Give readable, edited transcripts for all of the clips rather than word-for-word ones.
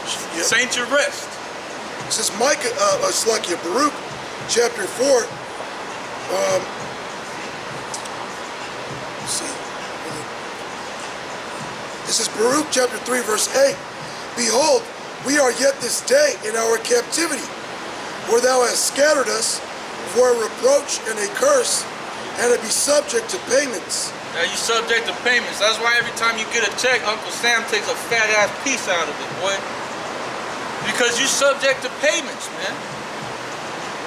Yep. Saint your rest. It says Micah, Slakia, Baruch, chapter 4. Let's see. This is Baruch chapter 3, verse 8. Behold, we are yet this day in our captivity, where thou hast scattered us for a reproach and a curse, and to be subject to payments. Now you subject to payments. That's why every time you get a check, Uncle Sam takes a fat ass piece out of it, boy. Because you subject to payments, man.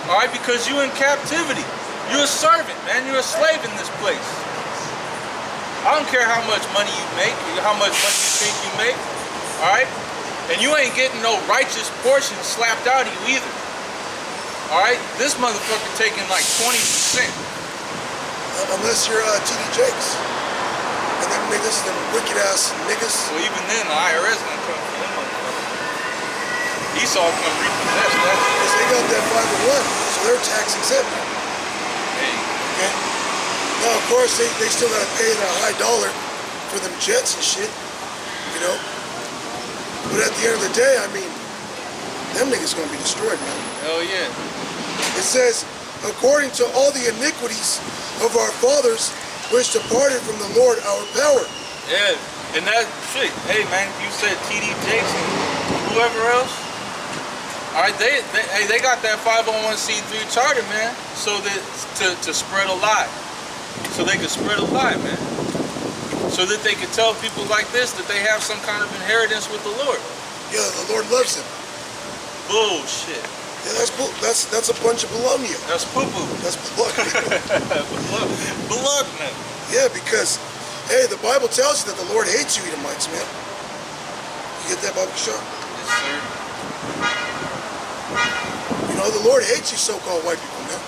Alright, because you in captivity. You're a servant, man. You're a slave in this place. I don't care how much money you make, how much money you think you make. Alright? And you ain't getting no righteous portion slapped out of you either. Alright? This motherfucker taking like 20%. Unless you're T.D. Jakes. And them niggas, them wicked ass niggas. Well, even then, the IRS gonna come for them motherfuckers. Esau gonna repossess that. Because they got that 501, so they're tax exempt. Hey. Okay? Now, of course, they still gotta pay that high dollar for them jets and shit. You know? But at the end of the day, I mean, them niggas gonna be destroyed, man. Hell yeah. It says, according to all the iniquities of our fathers, which departed from the Lord our power. Yeah, and that shit. Hey man, you said T.D. Jakes and whoever else. All right, they got that 501c3 charter, man, so that to spread a lie, so they could spread a lie, man, so that they could tell people like this that they have some kind of inheritance with the Lord. Yeah, the Lord loves him. Bullshit. Yeah, that's a bunch of baloney. That's poo-poo. That's baloney. Baloney. Yeah, because, hey, the Bible tells you that the Lord hates you, Edomites, man. You get that, Baba Kashar? Yes, sir. You know, the Lord hates you so-called white people, man.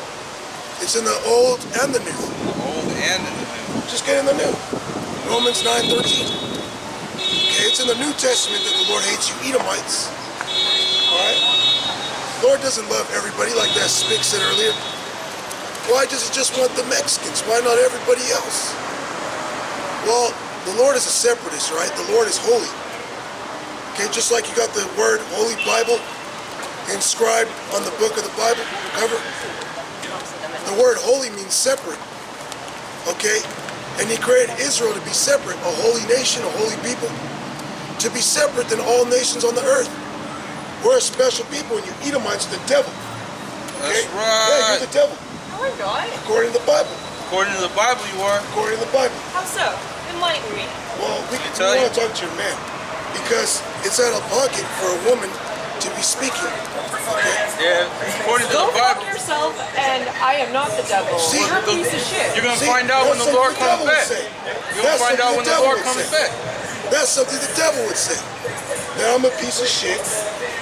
It's in the Old and the New. The Old and in the New. Just get in the New. Romans 9:13. Okay, it's in the New Testament that the Lord hates you, Edomites. All right? The Lord doesn't love everybody, like that Spick said earlier. Why does he just want the Mexicans? Why not everybody else? Well, the Lord is a separatist, right? The Lord is holy. Okay, just like you got the word Holy Bible inscribed on the book of the Bible cover. The word holy means separate. Okay? And he created Israel to be separate, a holy nation, a holy people, to be separate than all nations on the earth. We're a special people, and you Edomites are the devil. Okay? That's right. Yeah, you're the devil. No, we're not. According to the Bible. According to the Bible, you are. According to the Bible. How so? Enlighten me. Well, we tell you? want to talk to your man. Because it's out of pocket for a woman to be speaking. Okay? Yeah, according to Go the fuck Bible. yourself, and I am not the devil. See, You're a piece of shit. You're going to See, find out when that's the Lord something comes back. say. You're going to find out when the Lord comes say. back. That's something the devil would say. That I'm a piece of shit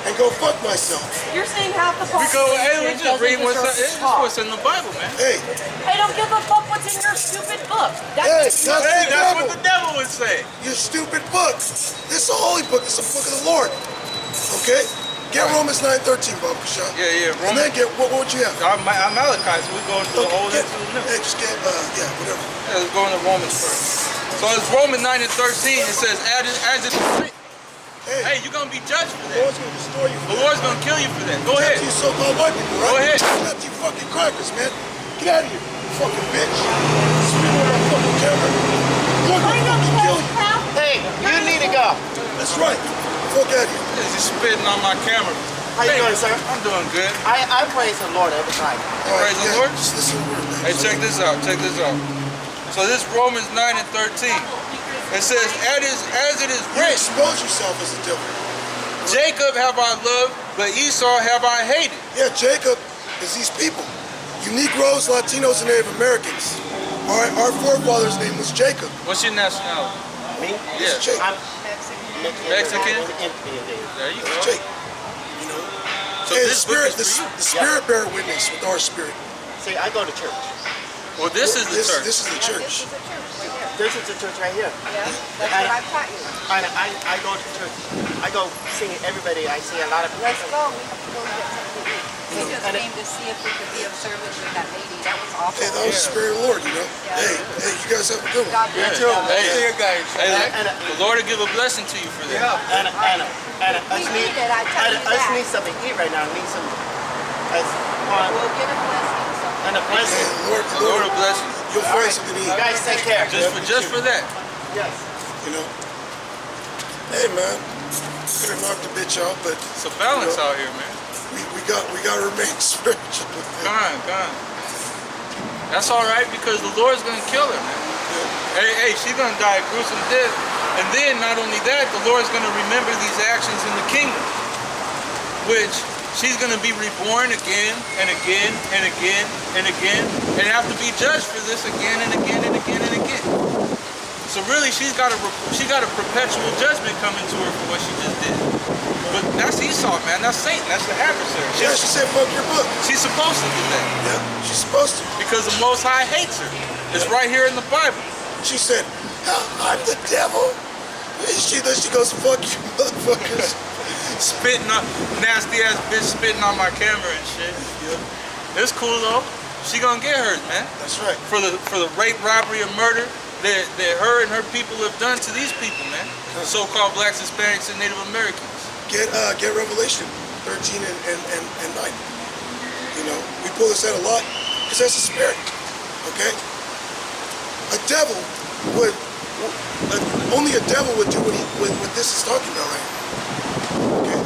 and go fuck myself. You're saying half the We go, hey, we population just read doesn't what's, deserve it's to talk. what's in the Bible, man. Hey, I don't give a fuck what's in your stupid book. Hey, That's that's Hey, the that's devil. what the devil would say. You stupid book. This is a holy book. It's a book of the Lord. Okay? Get Romans 9:13, Bob Kashar. Yeah, And then get, what would you have? I'm Malachi, so we're going to the Old and to the New. Hey, just get, yeah, whatever. Yeah, let's go into Romans first. So it's Romans 9 and 13. It says, as it is written. Hey, you're going to be judged for The that. Lord's going to destroy you. The Lord's going to kill you for that. Go ahead. You so-called white people, right? Go ahead. Got you fucking crackers, man. Get out of here, you fucking bitch. Spit on my fucking camera. You're gonna fucking kill you. Hey, you need to go. That's right. Fuck out of here. He's spitting on my camera. How you doing, sir? I'm doing good. I praise the Lord every time. All Praise the Lord. Just listen to the word, man. Hey, check this out. Check this out. So this is Romans 9 and 13. It says, as it is You written, expose yourself as a devil. Jacob have I loved, but Esau have I hated. Yeah, Jacob is these people. You Negroes, Latinos, and Native Americans. All right, our forefather's name was Jacob. What's your nationality? Me? Yeah. It's Jacob. I'm Mexican? Indian. There you It's go. Jacob. You know? So Hey, this book is for you. the spirit bear witness with our spirit. See, I go to church. Well, this is the church. This is the church. This is the church right here. Yeah, that's what I taught you. And I go to church. I go sing everybody. I see a lot of people. Let's go. We have to go get something to eat. We just came to see if we could be of service with that lady. That was awful. Hey, that was the Spirit of the Lord, you know. Hey, you guys have a good one. God bless you. Hey, See you guys. hey, the Lord will give a blessing to you for that. Anna, I We just need it. I tell you I just that. need something to eat right now. I need some. We'll get a blessing. So. And a Hey, blessing. The Lord will bless you. You'll All find right. something to You eat, guys take care. Just for that. Yes. you know. Hey, man, could have knocked the bitch out, but It's a balance out here, man. we got to remain spiritual. Gone. That's all right because the Lord's gonna kill her, man. Hey, she's gonna die a gruesome death. And then not only that, the Lord's gonna remember these actions in the kingdom, which she's gonna be reborn again and again and again and again, and have to be judged for this again and again and again and again. So really, she got a perpetual judgment coming to her for what she just did. But that's Esau, man. That's Satan. That's the adversary. Yeah, she said, fuck your book. She's supposed to do that Yeah, she's supposed to. because the Most High hates her. It's right here in the Bible. She said, I'm the devil. And she goes, fuck you, motherfuckers. Spitting on, nasty ass bitch spitting on my camera and shit. Yeah, It's cool though. She gonna get hers, man. that's right. For the rape, robbery, and murder that her and her people have done to these people, man. So-called blacks, Hispanics, and Native Americans. Get Revelation 13 and 9. You know, we pull this out a lot because that's the spirit. Okay? A devil would, only a devil would do what this is talking about right now. Okay?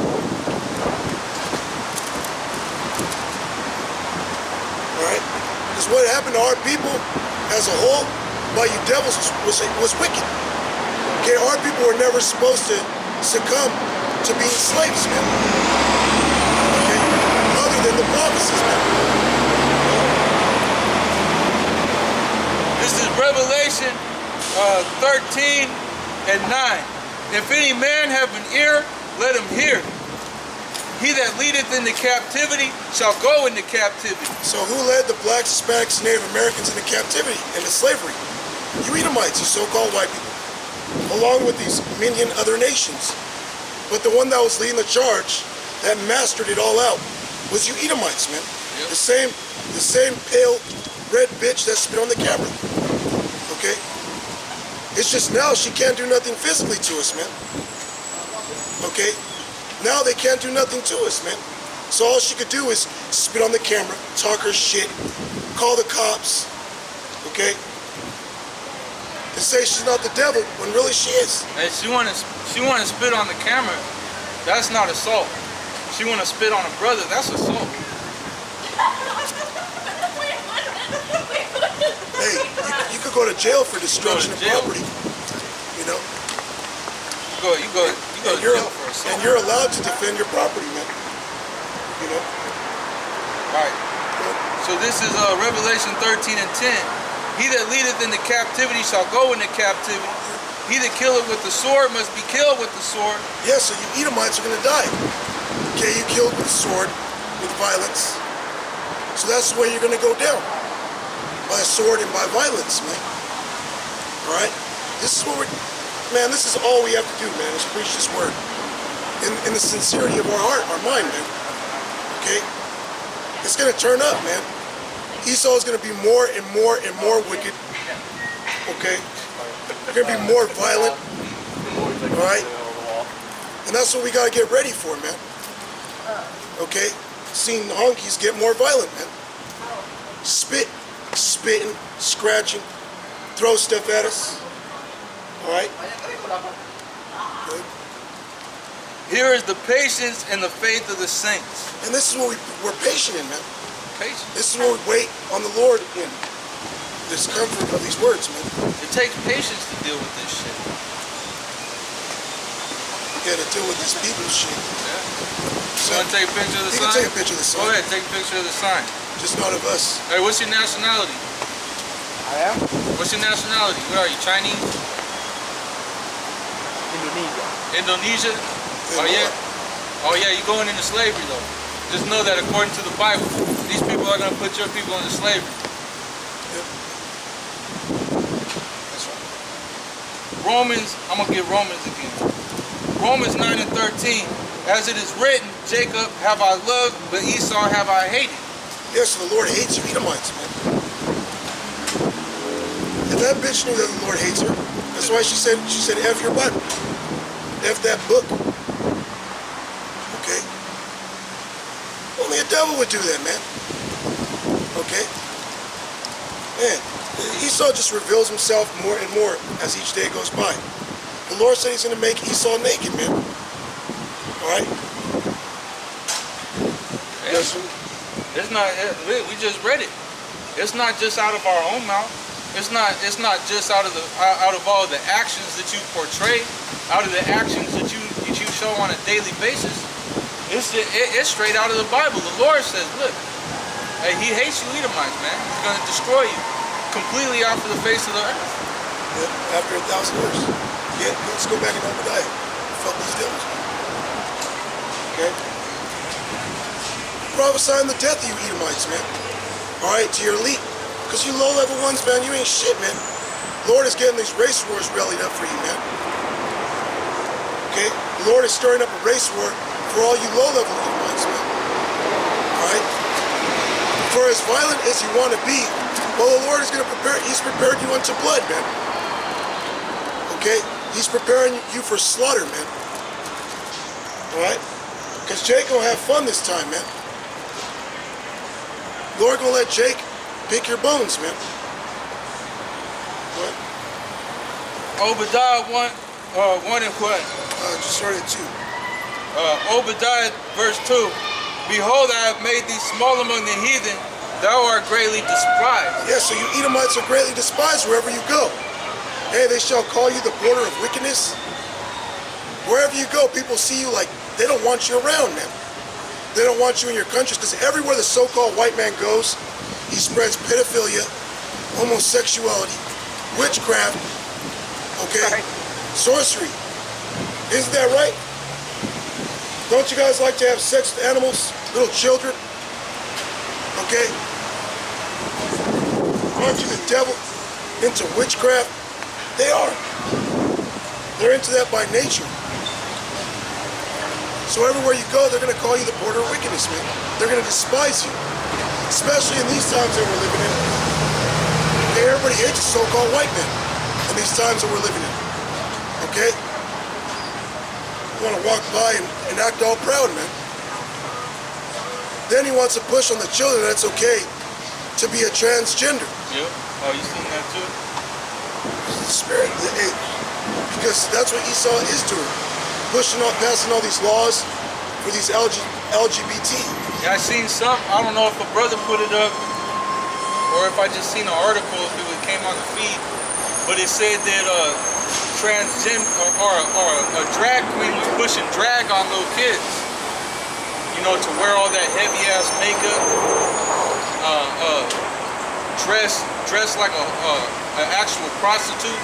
Alright? Because what happened to our people as a whole by you devils was wicked. Okay, our people were never supposed to succumb to being slaves, man. Okay? Other than the prophecies, man. This is Revelation 13 and 9. If any man have an ear, let him hear. He that leadeth into captivity shall go into captivity. So who led the blacks, Hispanics, and Native Americans into captivity, into slavery? You Edomites, you so-called white people, along with these minion other nations. But the one that was leading the charge, that mastered it all out, was you Edomites, man. Yep. The same pale red bitch that spit on the camera. Okay? It's just now she can't do nothing physically to us, man. Okay? Now they can't do nothing to us, man. So all she could do is spit on the camera, talk her shit, call the cops, okay? To say she's not the devil when really she is. And she wanna spit on the camera. That's not assault. She wanna spit on a brother. That's assault. Hey, you could go to jail for destruction of jail. property. You know? You go to And you're, jail for assault. and you're allowed to defend your property, man. You know? Right. So this is Revelation 13 and 10. He that leadeth into captivity shall go into captivity. He that killeth with the sword must be killed with the sword. Yeah, so you Edomites are gonna die. Okay, you killed with a sword, with violence. So that's the way you're gonna go down. By sword and by violence, man. Alright? This is what man, this is all we have to do, man, is preach this word. In the sincerity of our heart, our mind, man. Okay? It's gonna turn up, man. Esau is gonna be more and more and more wicked. Okay? They're gonna be more violent. Alright? And that's what we gotta get ready for, man. Okay? Seeing the honkies get more violent, man. Spitting, scratching, throw stuff at us. Alright? Good. Here is the patience and the faith of the saints. And this is what we're patient in, man. Patience. This is what we wait on the Lord in. This comfort of these words, man. It takes patience to deal with this shit. Yeah, to deal with this people's shit. You want to take a picture of the You sign? can take a picture of the Go sign. ahead, take a picture of the sign. Just not of us. Hey, what's your nationality? I am What's your nationality? What are you, Chinese? Indonesia. Indonesia? Then Oh yeah. what? Oh yeah, you're going into slavery though. Just know that according to the Bible, these people are going to put your people into slavery. Yep. That's right. Romans, I'm going to get Romans again. Romans 9 and 13. As it is written, Jacob have I loved, but Esau have I hated. Yeah, so the Lord hates you Edomites, man. And that bitch knew that the Lord hates her. That's why she said, F your Bible. F that book. Okay? Only a devil would do that, man. Okay? Man, Esau just reveals himself more and more as each day goes by. The Lord said he's going to make Esau naked, man. Alright? Yes, It's not. We just read it. It's not just out of our own mouth. It's not just out of all the actions that you portray, out of the actions that you show on a daily basis. It's straight out of the Bible. The Lord says, look, hey, He hates you Edomites, man. He's going to destroy you completely off of the face of the earth. Yeah, after 1,000 years. Yeah, let's go back and Obadiah. Fuck these devils. Okay? Prophesying the death of you Edomites, man. Alright, to your elite. Because you low-level ones, man, you ain't shit, man. Lord is getting these race wars rallied up for you, man. Okay? The Lord is stirring up a race war for all you low-level Edomites, man. Alright? For as violent as you want to be, well, the Lord is going to prepare, He's prepared you unto blood, man. Okay? He's preparing you for slaughter, man. Alright? Because Jake gonna have fun this time, man. Lord gonna let Jake pick your bones, man. What? Obadiah 1 and what? Just started at 2. Obadiah verse 2. Behold, I have made thee small among the heathen. Thou art greatly despised. Yeah, so you Edomites are greatly despised wherever you go. Hey, they shall call you the border of wickedness. Wherever you go, people see you like they don't want you around, man. They don't want you in your countries because everywhere the so-called white man goes, he spreads pedophilia, homosexuality, witchcraft, okay, sorcery. Isn't that right? Don't you guys like to have sex with animals, little children? Okay? Aren't you the devil into witchcraft? They are. They're into that by nature. So everywhere you go, they're going to call you the border of wickedness, man. They're going to despise you. Especially in these times that we're living in. Okay, everybody hates a so-called white man in these times that we're living in. Okay? You want to walk by and act all proud, man. Then he wants to push on the children that it's okay to be a transgender. Yep. Oh, you seen that too? The spirit, because that's what Esau is doing. Pushing on, passing all these laws for these LGBT. Yeah, I seen some. I don't know if a brother put it up or if I just seen an article, if it came on the feed, but it said that transgender or a drag queen was pushing drag on little kids. You know, to wear all that heavy ass makeup, dress like an actual prostitute,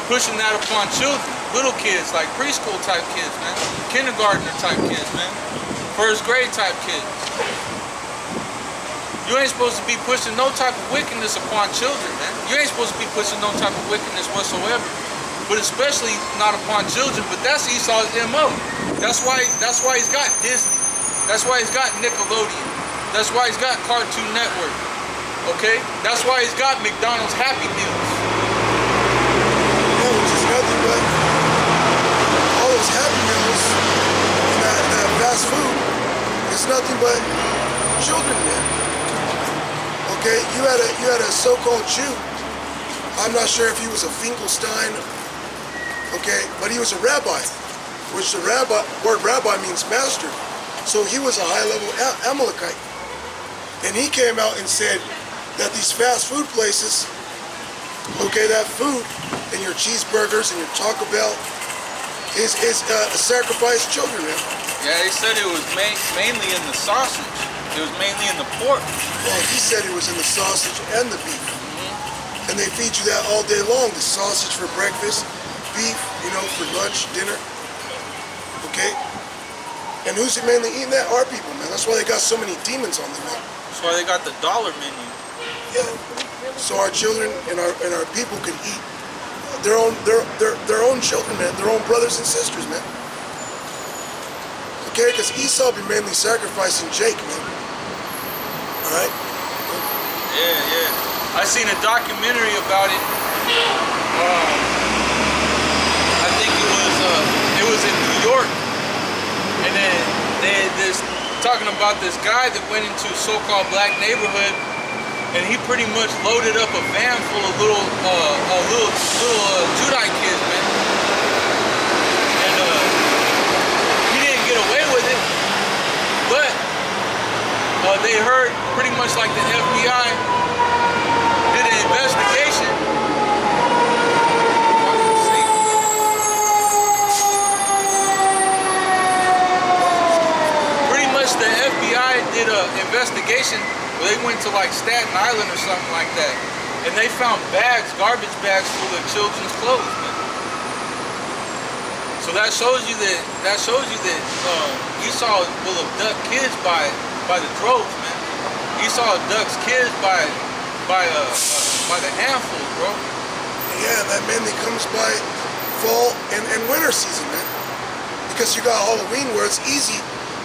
pushing that upon children, little kids, like preschool type kids, man, kindergartner type kids, man, first grade type kids. You ain't supposed to be pushing no type of wickedness upon children, man. You ain't supposed to be pushing no type of wickedness whatsoever, but especially not upon children. But that's Esau's MO. That's why he's got Disney. That's why he's got Nickelodeon. That's why he's got Cartoon Network. Okay? That's why he's got McDonald's Happy Meals. No, which is nothing but all those Happy Meals and that fast food is nothing but children, man. Okay, you had a so-called Jew. I'm not sure if he was a Finkelstein, okay, but he was a rabbi, which the word rabbi means master. So he was a high-level Amalekite. And he came out and said that these fast food places, okay, that food and your cheeseburgers and your Taco Bell is sacrificed children, man. Yeah, they said it was mainly in the sausage. It was mainly in the pork. Well, he said it was in the sausage and the beef. Mm-hmm. And they feed you that all day long. The sausage for breakfast, beef, you know, for lunch, dinner. Okay? And who's mainly eating that? Our people, man. That's why they got so many demons on them, man. That's why they got the dollar menu. Yeah. So our children and our people can eat their own children, man. Their own brothers and sisters, man. Okay, because Esau be mainly sacrificing Jake, man. Alright? Yeah. I seen a documentary about it. I think it was in New York, and then they're talking about this guy that went into a so-called black neighborhood, and he pretty much loaded up a van full of little Judite kids, man. And he didn't get away with it, but they heard pretty much like the FBI did an investigation. Pretty much the FBI did an investigation where they went to like Staten Island or something like that, and they found garbage bags full of children's clothes, man. So that shows you that Esau will abduct kids by the droves, man. Esau abducts kids by the handful, bro. Yeah, that mainly comes by fall and winter season, man. Because you got Halloween where it's easy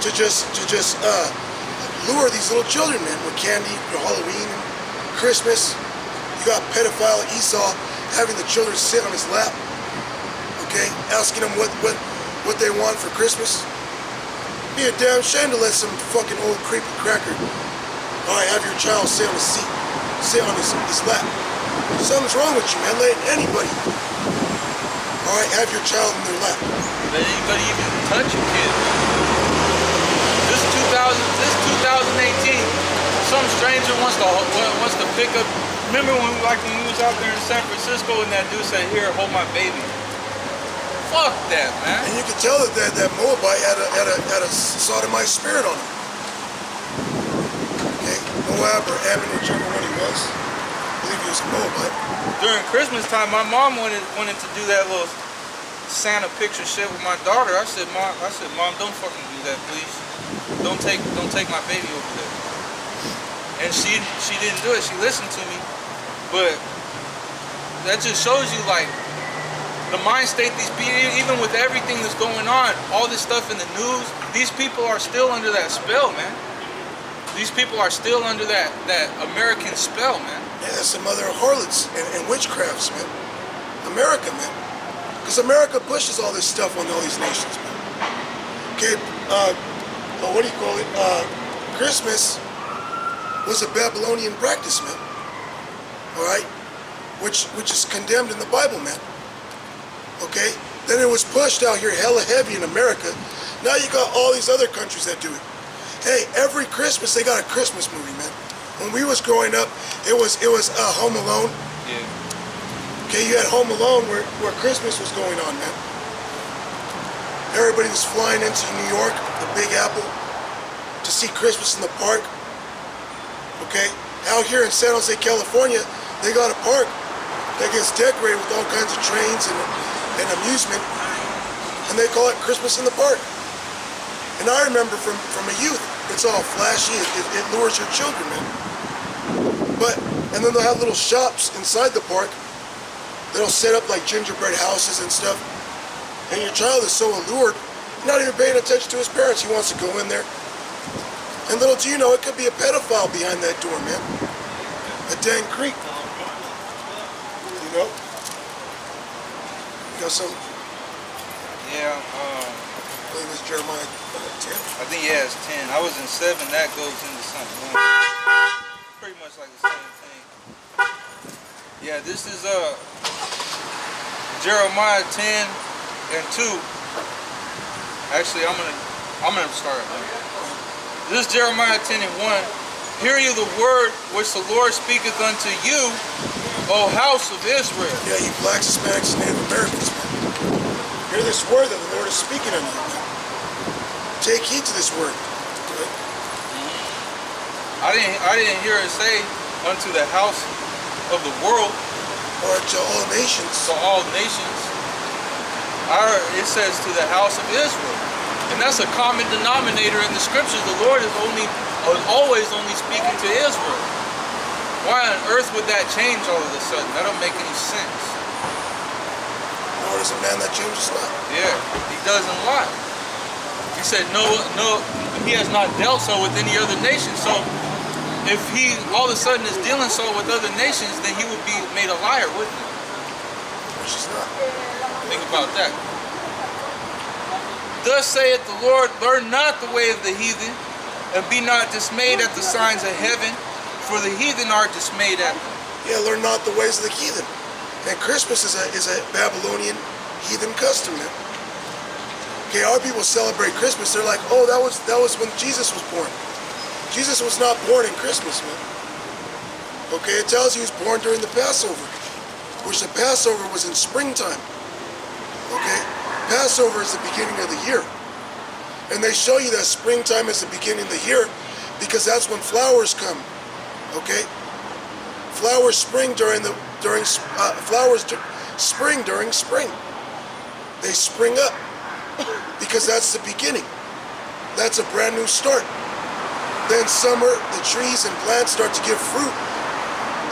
to just lure these little children, man, with candy for Halloween and Christmas. You got pedophile Esau having the children sit on his lap, okay, asking them what they want for Christmas. Be a damn shame to let some fucking old creepy cracker, all right, have your child sit on his seat, sit on his lap. Something's wrong with you, man. Let anybody, all right, have your child in their lap. Let anybody even touch your kid, man. This 2018, some stranger wants to pick up. Remember when we was out there in San Francisco and that dude said, "Here, hold my baby." Fuck that, man. And you can tell that Moabite had a sodomite spirit on him. Okay, Moab or Ammon, whichever one he was. I believe he was a Moabite. During Christmas time, my mom wanted to do that little Santa picture shit with my daughter. I said, Mom, don't fucking do that, please. Don't take my baby over there. And she didn't do it. She listened to me, but that just shows you like the mind state these people, even with everything that's going on, all this stuff in the news, these people are still under that spell, man. These people are still under that American spell, man. Yeah, that's the mother of harlots and witchcrafts, man. America, man. Because America pushes all this stuff on all these nations, man. Okay, what do you call it? Christmas was a Babylonian practice, man. All right? Which is condemned in the Bible, man. Okay? Then it was pushed out here hella heavy in America. Now you got all these other countries that do it. Hey, every Christmas they got a Christmas movie, man. When we was growing up, it was Home Alone. Yeah. Okay, you had Home Alone where Christmas was going on, man. Everybody was flying into New York, the Big Apple, to see Christmas in the park. Okay? Out here in San Jose, California, they got a park that gets decorated with all kinds of trains and amusement, and they call it Christmas in the Park. And I remember from a youth, it's all flashy, it lures your children, man. And then they'll have little shops inside the park that'll set up like gingerbread houses and stuff, and your child is so allured, not even paying attention to his parents, he wants to go in there. And little do you know, it could be a pedophile behind that door, man. A dang creep. You know? You got some? Yeah, I believe it's Jeremiah 10. I think, yeah, it's 10. I was in 7, that goes into something. Pretty much like the same thing. Yeah, this is Jeremiah 10 and 2. Actually, I'm gonna start. This is Jeremiah 10 and 1. Hear ye the word which the Lord speaketh unto you, O house of Israel. Yeah, you blacks, Hispanics, and Native Americans, man. Hear this word that the Lord is speaking unto you, man. Take heed to this word. Right? I didn't hear it say unto the house of the world, Or to all nations. to all nations. It says to the house of Israel. And that's a common denominator in the scriptures. The Lord is always only speaking to Israel. Why on earth would that change all of a sudden? That don't make any sense. The Lord is a man that changes not. Yeah, he doesn't lie. He said, no, he has not dealt so with any other nation. So if he all of a sudden is dealing so with other nations, then he would be made a liar, wouldn't he? Which is not. Think about that. Thus saith the Lord, learn not the way of the heathen, and be not dismayed at the signs of heaven, for the heathen are dismayed at them. Yeah, learn not the ways of the heathen. And Christmas is a Babylonian heathen custom, man. Okay, our people celebrate Christmas. They're like, oh, that was when Jesus was born. Jesus was not born in Christmas, man. Okay, it tells you he was born during the Passover, which the Passover was in springtime. Okay, Passover is the beginning of the year. And they show you that springtime is the beginning of the year because that's when flowers come. Okay, flowers spring during spring. They spring up because that's the beginning. That's a brand new start. Then summer, the trees and plants start to give fruit.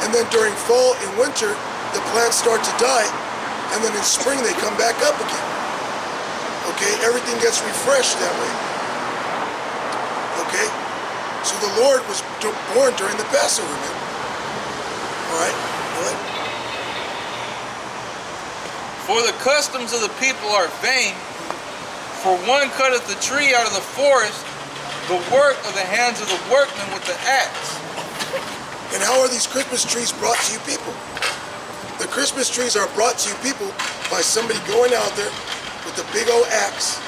And then during fall and winter, the plants start to die. And then in spring, they come back up again. Okay, everything gets refreshed that way. Okay, so the Lord was born during the Passover, man. All right, go ahead. For the customs of the people are vain, for one cutteth the tree out of the forest, the work of the hands of the workman with the axe. And how are these Christmas trees brought to you people? The Christmas trees are brought to you people by somebody going out there with a big old axe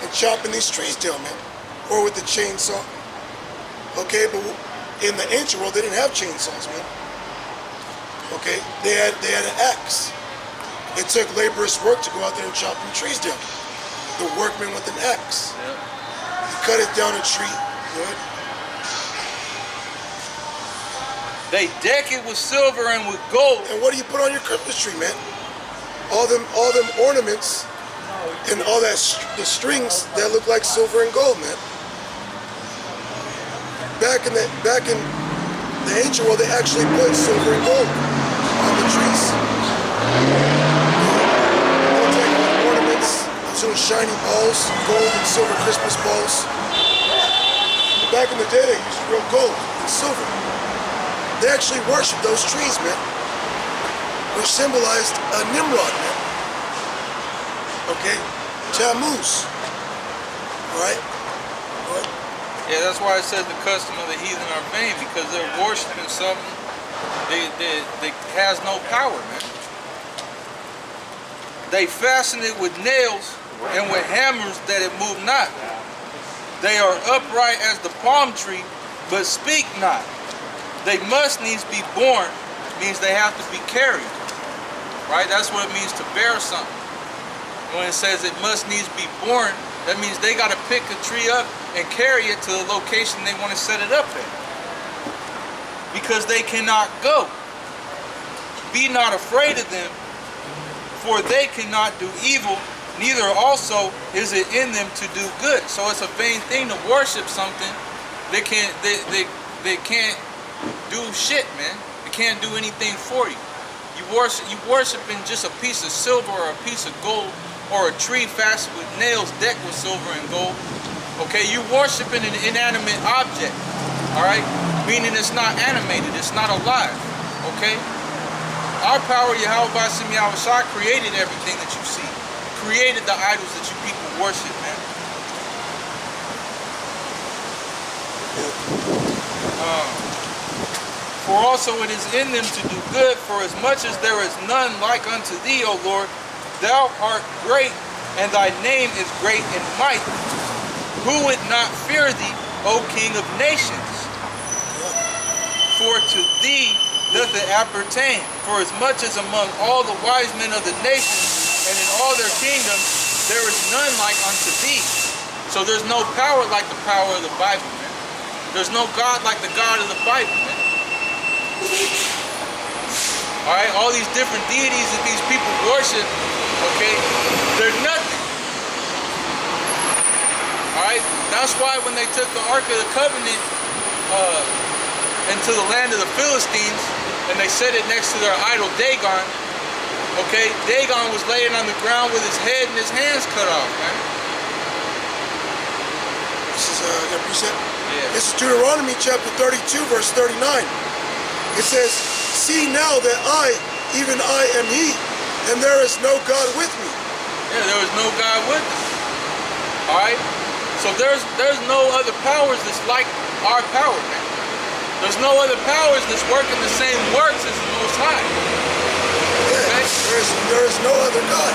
and chopping these trees down, man. Or with a chainsaw. Okay, but in the ancient world, they didn't have chainsaws, man. Okay, they had an axe. It took laborious work to go out there and chop them trees down. The workman with an axe. Yep. He cut it down a tree. Good. They deck it with silver and with gold. And what do you put on your Christmas tree, man? All them ornaments and all that the strings that look like silver and gold, man. Back in the ancient world, they actually put silver and gold on the trees. They'll take ornaments, those little shiny balls, gold and silver Christmas balls. But back in the day, they used real gold and silver. They actually worshiped those trees, man, which symbolized Nimrod, man. Okay, Tammuz. All right. Yeah, that's why it says the custom of the heathen are vain, because they're worshiping something that has no power, man. They fasten it with nails and with hammers that it move not. They are upright as the palm tree, but speak not. They must needs be born, means they have to be carried. Right? That's what it means to bear something. When it says it must needs be born, that means they got to pick a tree up and carry it to the location they want to set it up at. Because they cannot go. Be not afraid of them, for they cannot do evil, neither also is it in them to do good. So it's a vain thing to worship something they can't do shit, man. They can't do anything for you. You worshiping just a piece of silver or a piece of gold or a tree fastened with nails decked with silver and gold. Okay, you worshiping an inanimate object. All right, meaning it's not animated, it's not alive. Okay, our power, Yahweh Basim Yahushua, created everything that you see, created the idols that you people worship, man. For also it is in them to do good, for as much as there is none like unto thee, O Lord, thou art great, and thy name is great in might. Who would not fear thee, O King of nations? For to thee doth it appertain, for as much as among all the wise men of the nations, and in all their kingdoms, there is none like unto thee. So there's no power like the power of the Bible, man. There's no God like the God of the Bible, man. Alright, all these different deities that these people worship, okay, they're nothing. Alright, that's why when they took the Ark of the Covenant into the land of the Philistines and they set it next to their idol Dagon, okay, Dagon was laying on the ground with his head and his hands cut off, man. that precept? Yeah. This is Deuteronomy chapter 32, verse 39. It says, see now that I, even I am he, and there is no God with me. Yeah, there is no God with us. Alright? So there's no other powers that's like our power, man. There's no other powers that's working the same works as the Most High. Yeah, Okay? there is no other God.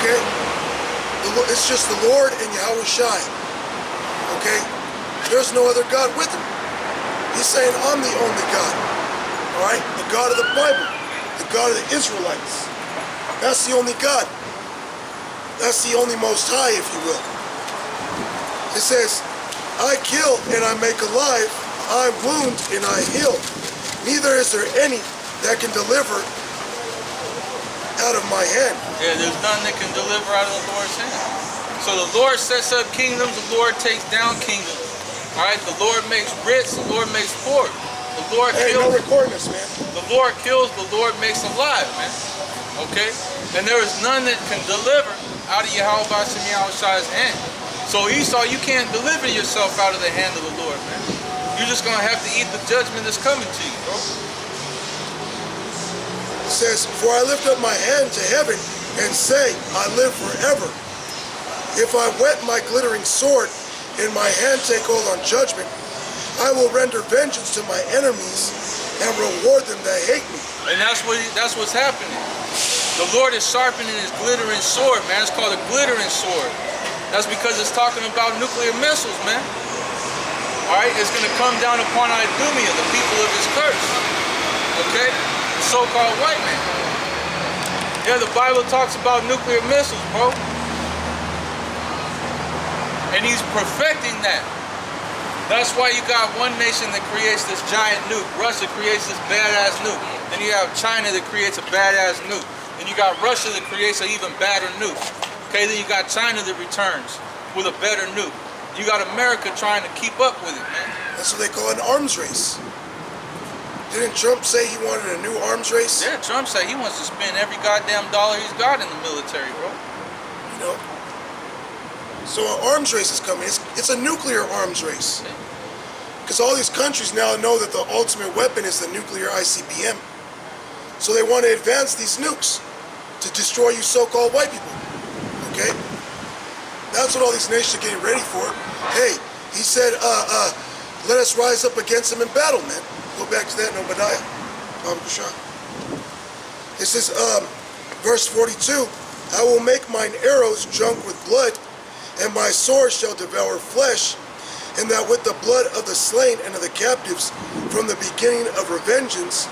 Okay? It's just the Lord and Yahweh Shai. Okay? There's no other God with him. He's saying, I'm the only God. Alright? The God of the Bible. The God of the Israelites. That's the only God. That's the only Most High, if you will. It says, I kill and I make alive. I wound and I heal. Neither is there any that can deliver out of my hand. Yeah, there's none that can deliver out of the Lord's hand. So the Lord sets up kingdoms, the Lord takes down kingdoms. Alright, the Lord makes rich, the Lord makes poor. The Lord Hey, kills. no recording this, man. The Lord kills, the Lord makes alive, man. Okay? And there is none that can deliver out of Yahweh Shai's hand. So Esau, you can't deliver yourself out of the hand of the Lord, man. You're just gonna have to eat the judgment that's coming to you, bro. It says, for I lift up my hand to heaven and say, I live forever. If I whet my glittering sword and my hand take hold on judgment, I will render vengeance to my enemies and reward them that hate me. And that's what's happening. The Lord is sharpening his glittering sword, man. It's called a glittering sword. That's because it's talking about nuclear missiles, man. Alright, it's gonna come down upon Idumea, the people of his curse. Okay? The so-called white man. Yeah, the Bible talks about nuclear missiles, bro. And he's perfecting that. That's why you got one nation that creates this giant nuke. Russia creates this badass nuke. Then you have China that creates a badass nuke. Then you got Russia that creates an even badder nuke. Okay, then you got China that returns with a better nuke. You got America trying to keep up with it, man. That's what they call an arms race. Didn't Trump say he wanted a new arms race? Yeah, Trump said he wants to spend every goddamn dollar he's got in the military, bro. You know? So an arms race is coming. It's a nuclear arms race. Because all these countries now know that the ultimate weapon is the nuclear ICBM. So they want to advance these nukes to destroy you so-called white people. Okay? That's what all these nations are getting ready for. Hey, he said, let us rise up against them in battle, man. Go back to that in Obadiah. It says, verse 42, I will make mine arrows drunk with blood, and my sword shall devour flesh, and that with the blood of the slain and of the captives from the beginning of revengeance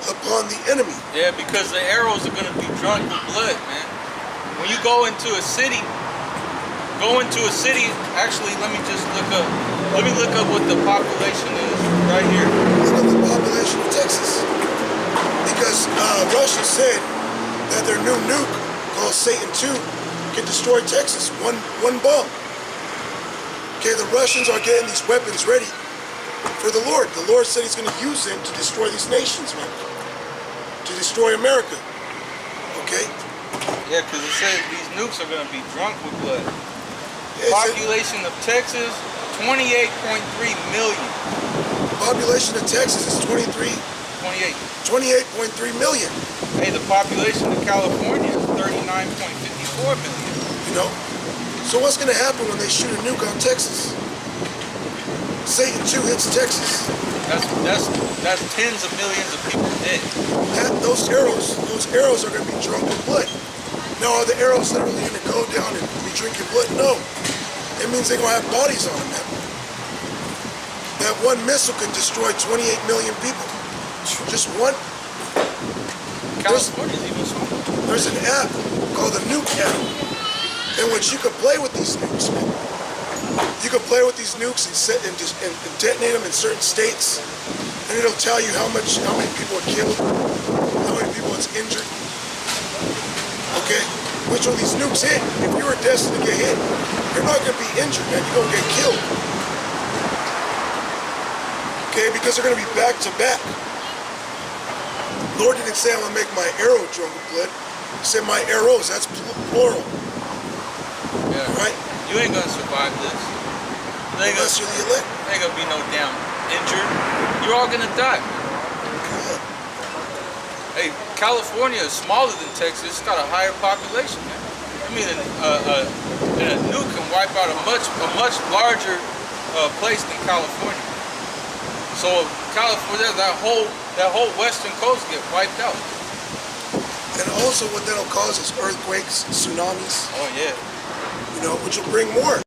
upon the enemy. Yeah, because the arrows are going to be drunk with blood, man. When you go into a city, actually, let me look up what the population is right here. Look up the population of Texas. Because Russia said that their new nuke, called Satan II, can destroy Texas. One bomb. Okay, the Russians are getting these weapons ready for the Lord. The Lord said he's going to use them to destroy these nations, man. To destroy America. Okay? Yeah, because it says these nukes are going to be drunk with blood. Yeah, Population of Texas, 28.3 million. Population of Texas is 28.3 million. Hey, the population of California is 39.54 million. You know? So what's going to happen when they shoot a nuke on Texas? Satan II hits Texas. That's tens of millions of people dead. Those arrows are going to be drunk with blood. Now, are the arrows literally going to go down and be drinking blood? No. It means they're going to have bodies on them, man. That one missile can destroy 28 million people. Just one. California's even smaller. There's an app called the Nuke app, in which you can play with these nukes, man. You can play with these nukes and detonate them in certain states, and it'll tell you how many people are killed, how many people it's injured. Okay? Which one of these nukes hit? If you were destined to get hit, you're not going to be injured, man. You're going to get killed. Okay? Because they're going to be back to back. Lord didn't say I'm going to make my arrow drunk with blood. He said my arrows, that's plural. Yeah. Right? You ain't going to survive this. They ain't Unless you're the elect. gonna be no damn injured. You're all gonna die. God. Hey, California is smaller than Texas. It's got a higher population, man. I mean, a nuke can wipe out a much larger place than California. So California, that whole western coast get wiped out. And also what that'll cause is earthquakes, tsunamis, Oh yeah. you know, which will bring more